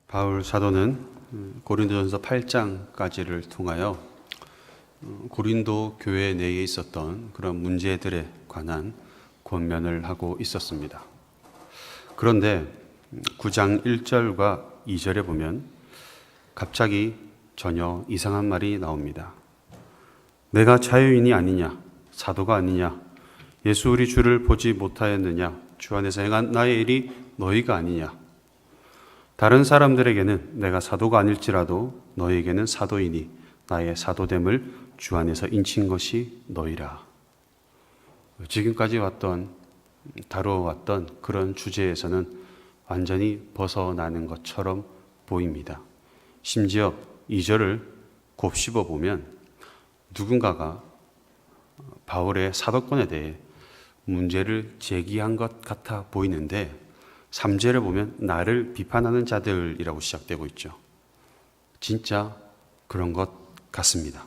바울 사도는 고린도전서 8장까지를 통하여 고린도 교회 내에 있었던 그런 문제들에 관한 권면을 하고 있었습니다. 그런데 9장 1절과 2절에 보면 갑자기 전혀 이상한 말이 나옵니다. 내가 자유인이 아니냐, 사도가 아니냐, 예수 우리 주를 보지 못하였느냐, 주 안에서 행한 나의 일이 너희가 아니냐. 다른 사람들에게는 내가 사도가 아닐지라도 너희에게는 사도이니 나의 사도됨을 주 안에서 인친 것이 너희라. 지금까지 다루어왔던 그런 주제에서는 완전히 벗어나는 것처럼 보입니다. 심지어 2절을 곱씹어 보면 누군가가 바울의 사도권에 대해 문제를 제기한 것 같아 보이는데 3절에 보면 나를 비판하는 자들이라고 시작되고 있죠. 진짜 그런 것 같습니다.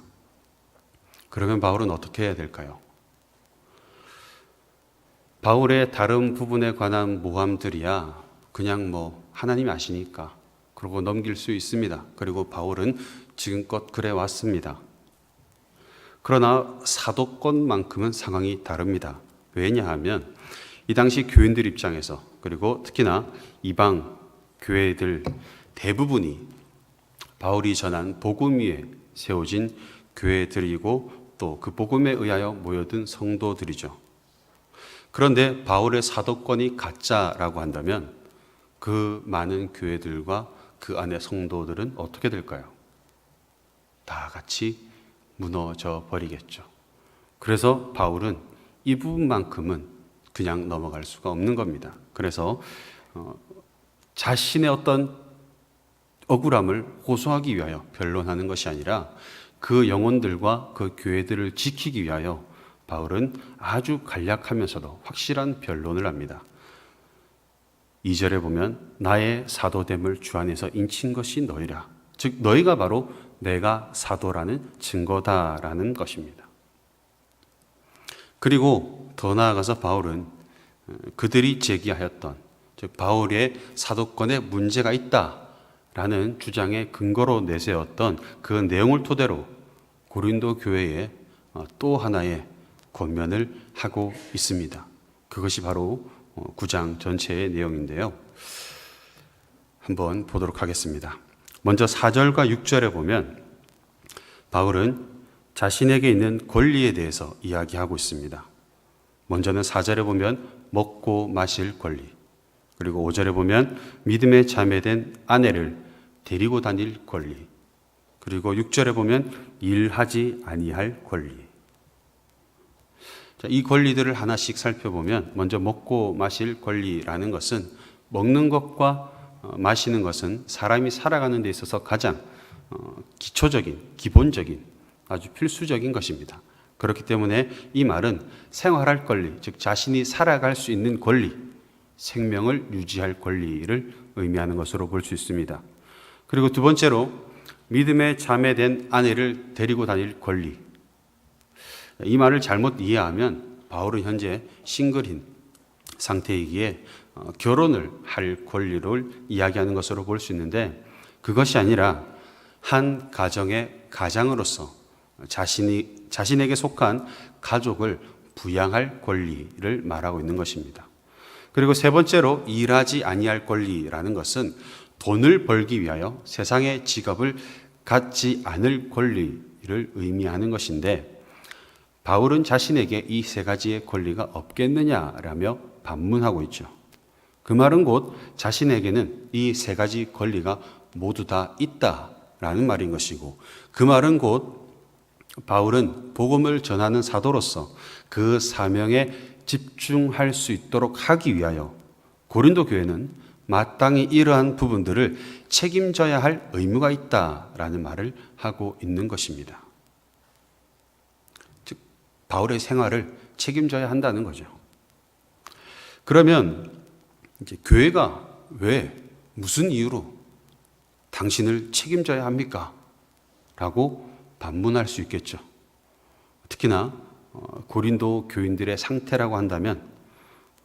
그러면 바울은 어떻게 해야 될까요? 바울의 다른 부분에 관한 모함들이야 그냥 하나님이 아시니까 그러고 넘길 수 있습니다. 그리고 바울은 지금껏 그래 왔습니다. 그러나 사도권만큼은 상황이 다릅니다. 왜냐하면 이 당시 교인들 입장에서 그리고 특히나 이방 교회들 대부분이 바울이 전한 복음 위에 세워진 교회들이고 또 그 복음에 의하여 모여든 성도들이죠. 그런데 바울의 사도권이 가짜라고 한다면 그 많은 교회들과 그 안의 성도들은 어떻게 될까요? 다 같이 무너져 버리겠죠. 그래서 바울은 이 부분만큼은 그냥 넘어갈 수가 없는 겁니다. 그래서 자신의 어떤 억울함을 호소하기 위하여 변론하는 것이 아니라 그 영혼들과 그 교회들을 지키기 위하여 바울은 아주 간략하면서도 확실한 변론을 합니다. 2절에 보면 나의 사도됨을 주 안에서 인친 것이 너희라. 즉 너희가 바로 내가 사도라는 증거다라는 것입니다. 그리고 더 나아가서 바울은 그들이 제기하였던 즉 바울의 사도권에 문제가 있다라는 주장의 근거로 내세웠던 그 내용을 토대로 고린도 교회에 또 하나의 권면을 하고 있습니다. 그것이 바로 9장 전체의 내용인데요. 한번 보도록 하겠습니다. 먼저 4절과 6절에 보면 바울은 자신에게 있는 권리에 대해서 이야기하고 있습니다. 먼저는 4절에 보면 먹고 마실 권리, 그리고 5절에 보면 믿음에 자매된 아내를 데리고 다닐 권리, 그리고 6절에 보면 일하지 아니할 권리. 이 권리들을 하나씩 살펴보면 먼저 먹고 마실 권리라는 것은 먹는 것과 마시는 것은 사람이 살아가는 데 있어서 가장 기초적인, 기본적인, 아주 필수적인 것입니다. 그렇기 때문에 이 말은 생활할 권리, 즉 자신이 살아갈 수 있는 권리, 생명을 유지할 권리를 의미하는 것으로 볼 수 있습니다. 그리고 두 번째로 믿음에 자매된 아내를 데리고 다닐 권리. 이 말을 잘못 이해하면 바울은 현재 싱글인 상태이기에 결혼을 할 권리를 이야기하는 것으로 볼 수 있는데 그것이 아니라 한 가정의 가장으로서 자신에게 속한 가족을 부양할 권리를 말하고 있는 것입니다. 그리고 세 번째로 일하지 아니할 권리라는 것은 돈을 벌기 위하여 세상의 직업을 갖지 않을 권리를 의미하는 것인데 바울은 자신에게 이 세 가지의 권리가 없겠느냐라며 반문하고 있죠. 그 말은 곧 자신에게는 이 세 가지 권리가 모두 다 있다라는 말인 것이고 그 말은 곧 바울은 복음을 전하는 사도로서 그 사명에 집중할 수 있도록 하기 위하여 고린도 교회는 마땅히 이러한 부분들을 책임져야 할 의무가 있다라는 말을 하고 있는 것입니다. 즉 바울의 생활을 책임져야 한다는 거죠. 그러면 이제 교회가 왜 무슨 이유로 당신을 책임져야 합니까? 라고 반문할 수 있겠죠. 특히나 고린도 교인들의 상태라고 한다면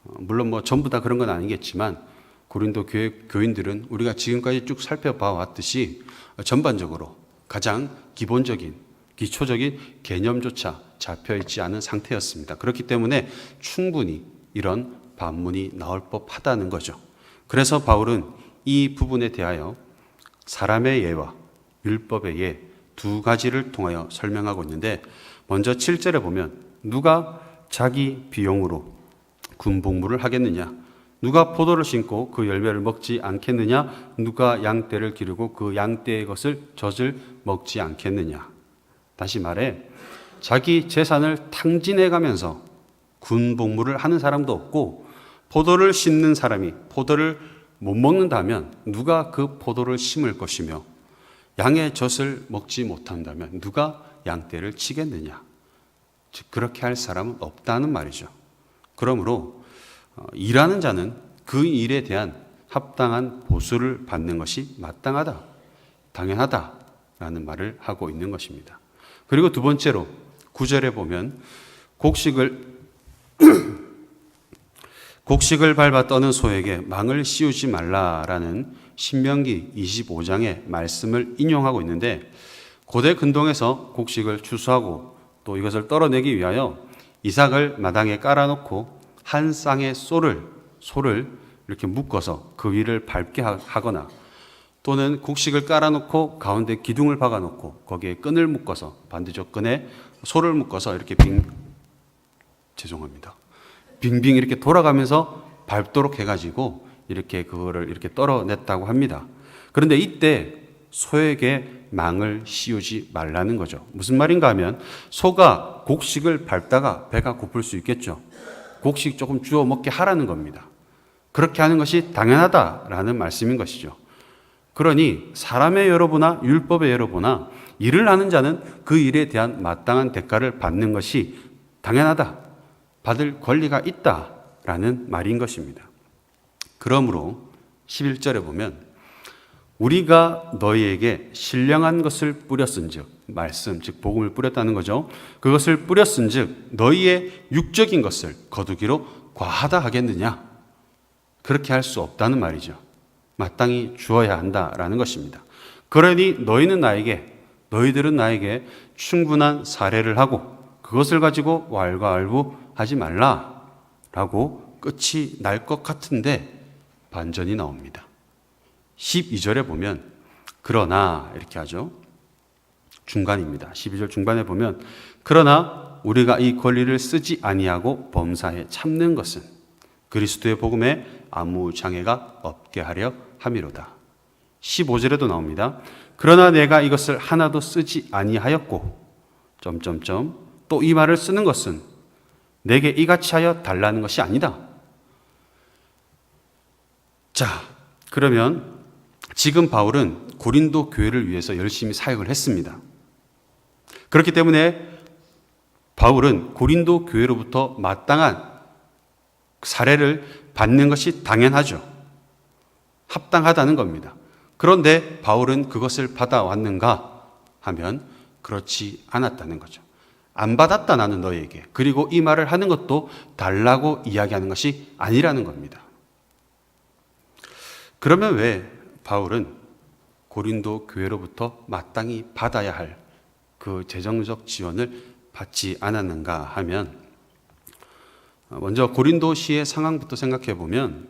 물론 전부 다 그런 건 아니겠지만 고린도 교회 교인들은 우리가 지금까지 쭉 살펴봐 왔듯이 전반적으로 가장 기본적인 기초적인 개념조차 잡혀있지 않은 상태였습니다. 그렇기 때문에 충분히 이런 반문이 나올 법하다는 거죠. 그래서 바울은 이 부분에 대하여 사람의 예와 율법의 예 두 가지를 통하여 설명하고 있는데, 먼저 7절에 보면 누가 자기 비용으로 군복무를 하겠느냐, 누가 포도를 심고 그 열매를 먹지 않겠느냐, 누가 양떼를 기르고 그 양떼의 것을 젖을 먹지 않겠느냐. 다시 말해 자기 재산을 탕진해 가면서 군복무를 하는 사람도 없고, 포도를 심는 사람이 포도를 못 먹는다면 누가 그 포도를 심을 것이며, 양의 젖을 먹지 못한다면 누가 양떼를 치겠느냐. 즉 그렇게 할 사람은 없다는 말이죠. 그러므로 일하는 자는 그 일에 대한 합당한 보수를 받는 것이 마땅하다, 당연하다라는 말을 하고 있는 것입니다. 그리고 두 번째로 9절에 보면 곡식을 밟아 떠는 소에게 망을 씌우지 말라라는 신명기 25장의 말씀을 인용하고 있는데, 고대 근동에서 곡식을 추수하고 또 이것을 떨어내기 위하여 이삭을 마당에 깔아놓고 한 쌍의 소를 이렇게 묶어서 그 위를 밟게 하거나, 또는 곡식을 깔아놓고 가운데 기둥을 박아놓고 거기에 끈을 묶어서 반대쪽 끈에 소를 묶어서 이렇게 빙빙 이렇게 돌아가면서 밟도록 해가지고 이렇게 그거를 이렇게 떨어냈다고 합니다. 그런데 이때 소에게 망을 씌우지 말라는 거죠. 무슨 말인가 하면 소가 곡식을 밟다가 배가 고플 수 있겠죠. 곡식 조금 주워 먹게 하라는 겁니다. 그렇게 하는 것이 당연하다라는 말씀인 것이죠. 그러니 사람의 여러보나 율법의 여러보나 일을 하는 자는 그 일에 대한 마땅한 대가를 받는 것이 당연하다, 받을 권리가 있다라는 말인 것입니다. 그러므로 11절에 보면 우리가 너희에게 신령한 것을 뿌렸은즉, 말씀 즉 복음을 뿌렸다는 거죠. 그것을 뿌렸은즉 너희의 육적인 것을 거두기로 과하다 하겠느냐. 그렇게 할 수 없다는 말이죠. 마땅히 주어야 한다라는 것입니다. 그러니 너희들은 나에게 충분한 사례를 하고 그것을 가지고 왈가왈부하지 말라라고 끝이 날 것 같은데 반전이 나옵니다. 12절에 보면 그러나 이렇게 하죠. 중간입니다. 12절 중반에 보면 그러나 우리가 이 권리를 쓰지 아니하고 범사에 참는 것은 그리스도의 복음에 아무 장애가 없게 하려 함이로다. 15절에도 나옵니다. 그러나 내가 이것을 하나도 쓰지 아니하였고 또 이 말을 쓰는 것은 내게 이같이 하여 달라는 것이 아니다. 자, 그러면 지금 바울은 고린도 교회를 위해서 열심히 사역을 했습니다. 그렇기 때문에 바울은 고린도 교회로부터 마땅한 사례를 받는 것이 당연하죠. 합당하다는 겁니다. 그런데 바울은 그것을 받아왔는가 하면 그렇지 않았다는 거죠. 안 받았다 나는 너에게. 그리고 이 말을 하는 것도 달라고 이야기하는 것이 아니라는 겁니다. 그러면 왜 바울은 고린도 교회로부터 마땅히 받아야 할 그 재정적 지원을 받지 않았는가 하면, 먼저 고린도시의 상황부터 생각해 보면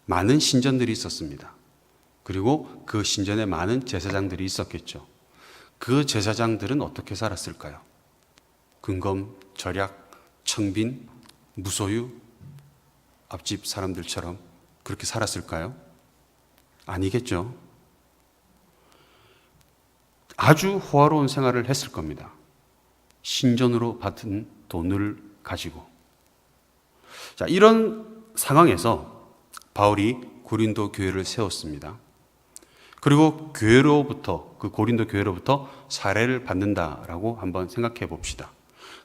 많은 신전들이 있었습니다. 그리고 그 신전에 많은 제사장들이 있었겠죠. 그 제사장들은 어떻게 살았을까요? 근검, 절약, 청빈, 무소유, 앞집 사람들처럼 그렇게 살았을까요? 아니겠죠. 아주 호화로운 생활을 했을 겁니다. 신전으로 받은 돈을 가지고. 자, 이런 상황에서 바울이 고린도 교회를 세웠습니다. 그리고 그 고린도 교회로부터 사례를 받는다라고 한번 생각해 봅시다.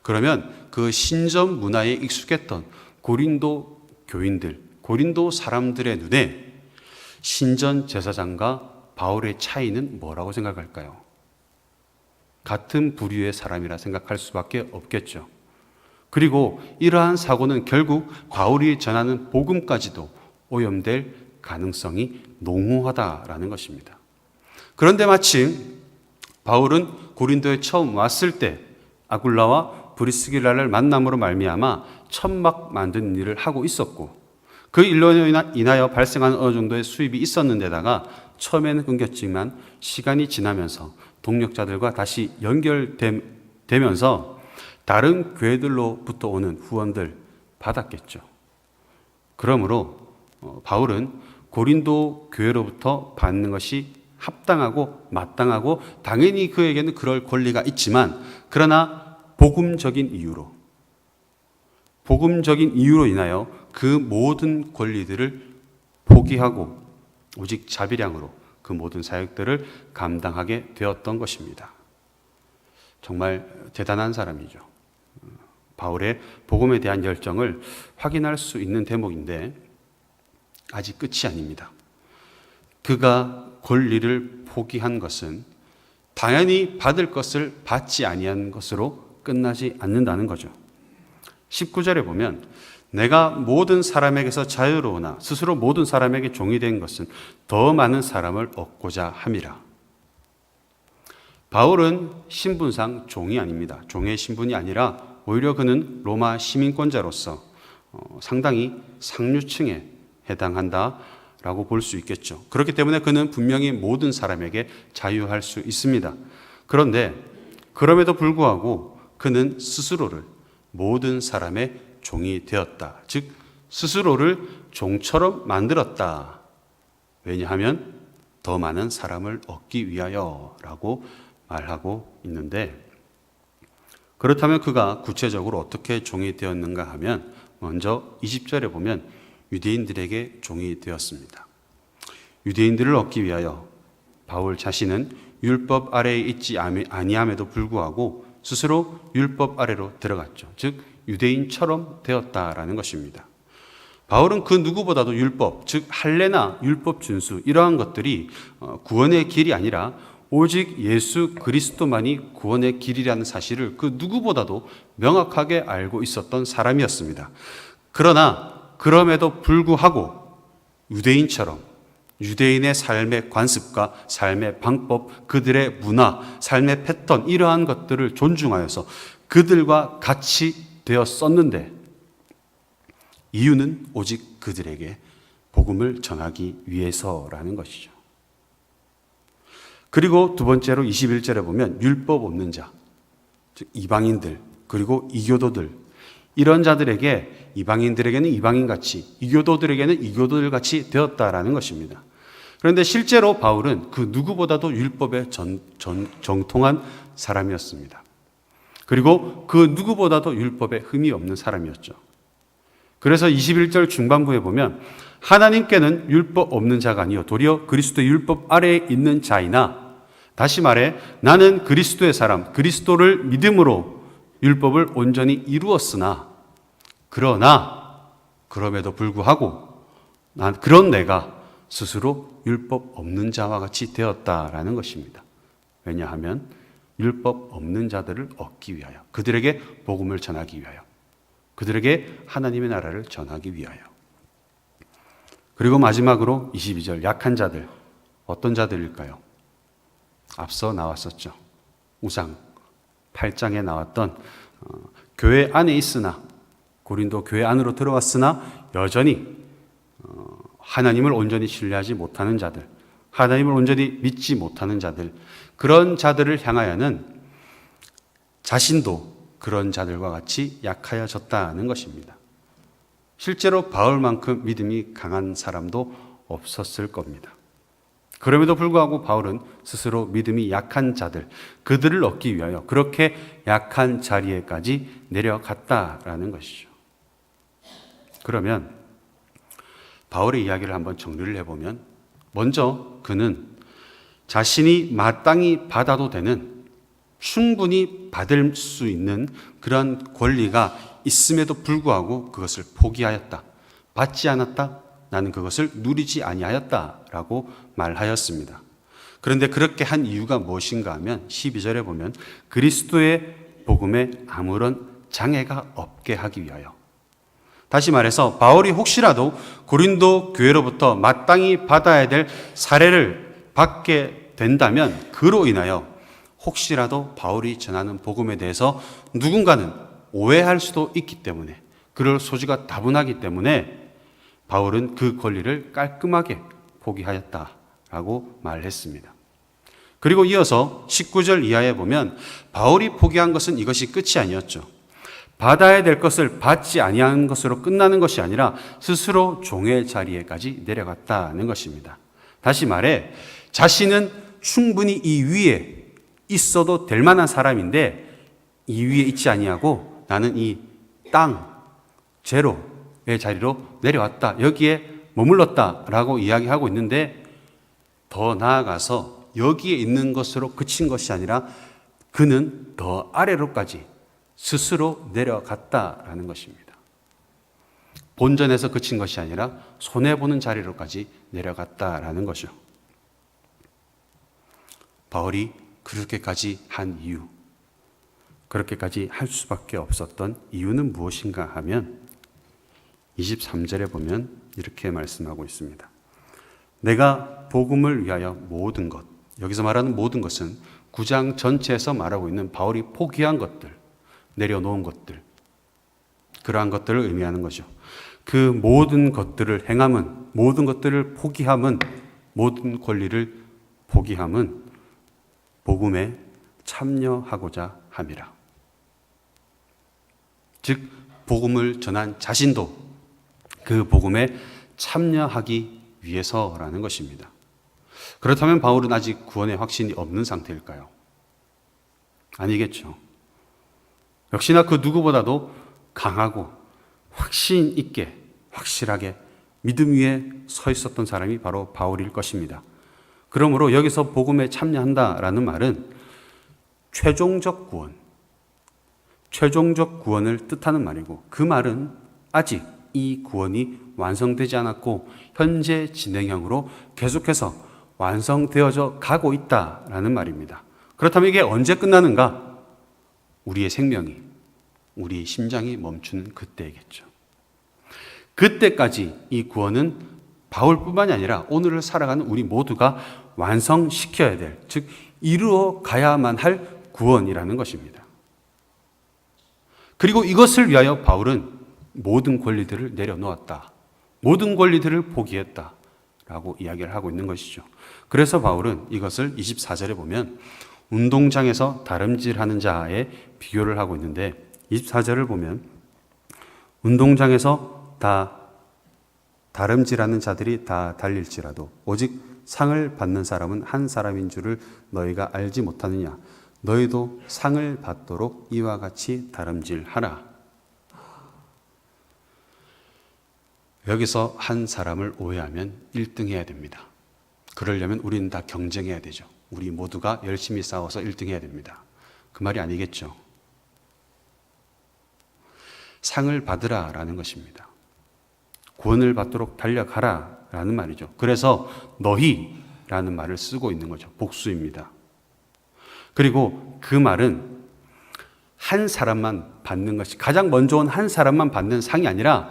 그러면 그 신전 문화에 익숙했던 고린도 교인들, 고린도 사람들의 눈에 신전 제사장과 바울의 차이는 뭐라고 생각할까요? 같은 부류의 사람이라 생각할 수밖에 없겠죠. 그리고 이러한 사고는 결국 바울이 전하는 복음까지도 오염될 가능성이 농후하다라는 것입니다. 그런데 마침 바울은 고린도에 처음 왔을 때 아굴라와 브리스길라를 만남으로 말미암아 천막 만드는 일을 하고 있었고, 그 일로 인하여 발생한 어느 정도의 수입이 있었는데다가 처음에는 끊겼지만 시간이 지나면서 동력자들과 다시 연결되면서 다른 교회들로부터 오는 후원들 받았겠죠. 그러므로 바울은 고린도 교회로부터 받는 것이 합당하고 마땅하고 당연히 그에게는 그럴 권리가 있지만, 그러나 복음적인 이유로 인하여 그 모든 권리들을 포기하고 오직 자비량으로 그 모든 사역들을 감당하게 되었던 것입니다. 정말 대단한 사람이죠. 바울의 복음에 대한 열정을 확인할 수 있는 대목인데 아직 끝이 아닙니다. 그가 권리를 포기한 것은 당연히 받을 것을 받지 아니한 것으로 끝나지 않는다는 거죠. 19절에 보면 내가 모든 사람에게서 자유로우나 스스로 모든 사람에게 종이 된 것은 더 많은 사람을 얻고자 함이라. 바울은 신분상 종이 아닙니다. 종의 신분이 아니라 오히려 그는 로마 시민권자로서 상당히 상류층에 해당한다라고 볼 수 있겠죠. 그렇기 때문에 그는 분명히 모든 사람에게 자유할 수 있습니다. 그런데 그럼에도 불구하고 그는 스스로를 모든 사람의 종이 되었다. 즉 스스로를 종처럼 만들었다. 왜냐하면 더 많은 사람을 얻기 위하여라고 말하고 있는데, 그렇다면 그가 구체적으로 어떻게 종이 되었는가 하면 먼저 20절에 보면 유대인들에게 종이 되었습니다. 유대인들을 얻기 위하여 바울 자신은 율법 아래에 있지 아니함에도 불구하고 스스로 율법 아래로 들어갔죠. 즉 유대인처럼 되었다라는 것입니다. 바울은 그 누구보다도 율법, 즉 할례나 율법 준수 이러한 것들이 구원의 길이 아니라 오직 예수 그리스도만이 구원의 길이라는 사실을 그 누구보다도 명확하게 알고 있었던 사람이었습니다. 그러나 그럼에도 불구하고 유대인처럼 유대인의 삶의 관습과 삶의 방법, 그들의 문화, 삶의 패턴 이러한 것들을 존중하여서 그들과 같이 되었었는데, 이유는 오직 그들에게 복음을 전하기 위해서라는 것이죠. 그리고 두 번째로 21절에 보면 율법 없는 자, 즉 이방인들 그리고 이교도들, 이런 자들에게 이방인들에게는 이방인같이 이교도들에게는 이교도들같이 되었다라는 것입니다. 그런데 실제로 바울은 그 누구보다도 율법에 정통한 사람이었습니다. 그리고 그 누구보다도 율법에 흠이 없는 사람이었죠. 그래서 21절 중반부에 보면 하나님께는 율법 없는 자가 아니요 도리어 그리스도의 율법 아래에 있는 자이나, 다시 말해 나는 그리스도의 사람, 그리스도를 믿음으로 율법을 온전히 이루었으나 그러나 그럼에도 불구하고 그런 내가 스스로 율법 없는 자와 같이 되었다라는 것입니다. 왜냐하면 율법 없는 자들을 얻기 위하여, 그들에게 복음을 전하기 위하여, 그들에게 하나님의 나라를 전하기 위하여. 그리고 마지막으로 22절 약한 자들, 어떤 자들일까요? 앞서 나왔었죠. 우상 8장에 나왔던 교회 안에 있으나, 고린도 교회 안으로 들어왔으나 여전히 하나님을 온전히 신뢰하지 못하는 자들, 하나님을 온전히 믿지 못하는 자들, 그런 자들을 향하여는 자신도 그런 자들과 같이 약하여졌다는 것입니다. 실제로 바울만큼 믿음이 강한 사람도 없었을 겁니다. 그럼에도 불구하고 바울은 스스로 믿음이 약한 자들, 그들을 얻기 위하여 그렇게 약한 자리에까지 내려갔다라는 것이죠. 그러면 바울의 이야기를 한번 정리를 해보면, 먼저 그는 자신이 마땅히 받아도 되는, 충분히 받을 수 있는 그런 권리가 있음에도 불구하고 그것을 포기하였다. 받지 않았다. 나는 그것을 누리지 아니하였다라고 말하였습니다. 그런데 그렇게 한 이유가 무엇인가 하면 12절에 보면 그리스도의 복음에 아무런 장애가 없게 하기 위하여. 다시 말해서 바울이 혹시라도 고린도 교회로부터 마땅히 받아야 될 사례를 받게 된다면 그로 인하여 혹시라도 바울이 전하는 복음에 대해서 누군가는 오해할 수도 있기 때문에, 그럴 소지가 다분하기 때문에 바울은 그 권리를 깔끔하게 포기하였다라고 말했습니다. 그리고 이어서 19절 이하에 보면 바울이 포기한 것은 이것이 끝이 아니었죠. 받아야 될 것을 받지 아니하는 것으로 끝나는 것이 아니라 스스로 종의 자리에까지 내려갔다는 것입니다. 다시 말해 자신은 충분히 이 위에 있어도 될 만한 사람인데 이 위에 있지 아니하고 나는 이 땅, 제로의 자리로 내려왔다. 여기에 머물렀다라고 이야기하고 있는데 더 나아가서 여기에 있는 것으로 그친 것이 아니라 그는 더 아래로까지 스스로 내려갔다라는 것입니다. 본전에서 그친 것이 아니라 손해보는 자리로까지 내려갔다라는 것이죠. 바울이 그렇게까지 한 이유, 그렇게까지 할 수밖에 없었던 이유는 무엇인가 하면 23절에 보면 이렇게 말씀하고 있습니다. 내가 복음을 위하여 모든 것, 여기서 말하는 모든 것은 9장 전체에서 말하고 있는 바울이 포기한 것들, 내려놓은 것들, 그러한 것들을 의미하는 거죠. 그 모든 것들을 행함은, 모든 것들을 포기함은, 모든 권리를 포기함은 복음에 참여하고자 함이라. 즉 복음을 전한 자신도 그 복음에 참여하기 위해서라는 것입니다. 그렇다면 바울은 아직 구원의 확신이 없는 상태일까요? 아니겠죠. 역시나 그 누구보다도 강하고 확신 있게, 확실하게 믿음 위에 서 있었던 사람이 바로 바울일 것입니다. 그러므로 여기서 복음에 참여한다라는 말은 최종적 구원을 뜻하는 말이고, 그 말은 아직 이 구원이 완성되지 않았고 현재 진행형으로 계속해서 완성되어져 가고 있다라는 말입니다. 그렇다면 이게 언제 끝나는가? 우리의 생명이, 우리의 심장이 멈추는 그때이겠죠. 그때까지 이 구원은 바울뿐만이 아니라 오늘을 살아가는 우리 모두가 완성시켜야 될, 즉 이루어 가야만 할 구원이라는 것입니다. 그리고 이것을 위하여 바울은 모든 권리들을 내려놓았다, 모든 권리들을 포기했다 라고 이야기를 하고 있는 것이죠. 그래서 바울은 이것을 24절에 보면 운동장에서 다름질하는 자에 비교를 하고 있는데, 24절을 보면 운동장에서 다름질하는 자들이 다 달릴지라도 오직 상을 받는 사람은 한 사람인 줄을 너희가 알지 못하느냐. 너희도 상을 받도록 이와 같이 다름질하라. 여기서 한 사람을 오해하면 1등 해야 됩니다. 그러려면 우리는 다 경쟁해야 되죠. 우리 모두가 열심히 싸워서 1등 해야 됩니다. 그 말이 아니겠죠. 상을 받으라라는 것입니다. 구원을 받도록 달려가라 라는 말이죠. 그래서 너희라는 말을 쓰고 있는 거죠. 복수입니다. 그리고 그 말은 한 사람만 받는 것이, 가장 먼저 온 한 사람만 받는 상이 아니라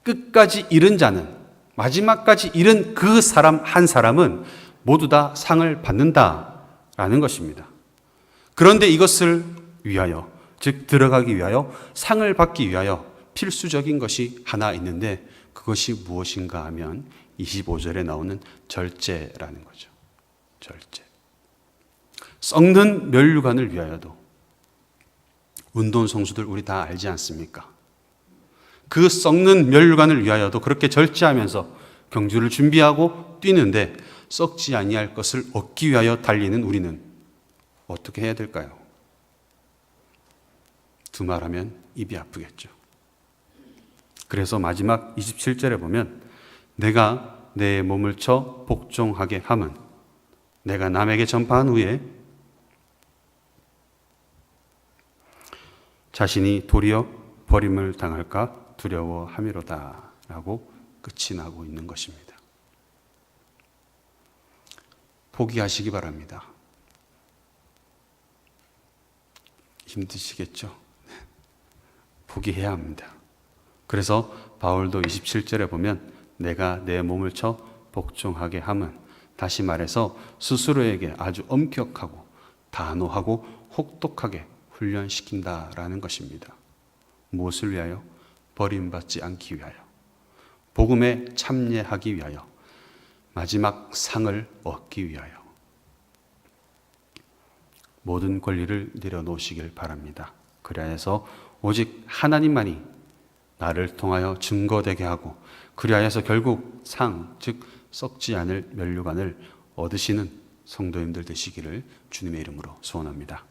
끝까지 잃은 자는, 마지막까지 잃은 그 사람 한 사람은 모두 다 상을 받는다라는 것입니다. 그런데 이것을 위하여, 즉 들어가기 위하여, 상을 받기 위하여 필수적인 것이 하나 있는데 그것이 무엇인가 하면 25절에 나오는 절제라는 거죠. 절제. 썩는 면류관을 위하여도, 운동선수들 우리 다 알지 않습니까? 그 썩는 면류관을 위하여도 그렇게 절제하면서 경주를 준비하고 뛰는데 썩지 아니할 것을 얻기 위하여 달리는 우리는 어떻게 해야 될까요? 두말하면 입이 아프겠죠. 그래서 마지막 27절에 보면 내가 내 몸을 쳐 복종하게 함은 내가 남에게 전파한 후에 자신이 도리어 버림을 당할까 두려워함이로다 라고 끝이 나고 있는 것입니다. 포기하시기 바랍니다. 힘드시겠죠? 포기해야 합니다. 그래서 바울도 27절에 보면 내가 내 몸을 쳐 복종하게 함은, 다시 말해서 스스로에게 아주 엄격하고 단호하고 혹독하게 훈련시킨다라는 것입니다. 무엇을 위하여? 버림받지 않기 위하여, 복음에 참여하기 위하여, 마지막 상을 얻기 위하여. 모든 권리를 내려놓으시길 바랍니다. 그리하여서 오직 하나님만이 나를 통하여 증거되게 하고, 그리하여서 결국 상, 즉 썩지 않을 면류관을 얻으시는 성도님들 되시기를 주님의 이름으로 소원합니다.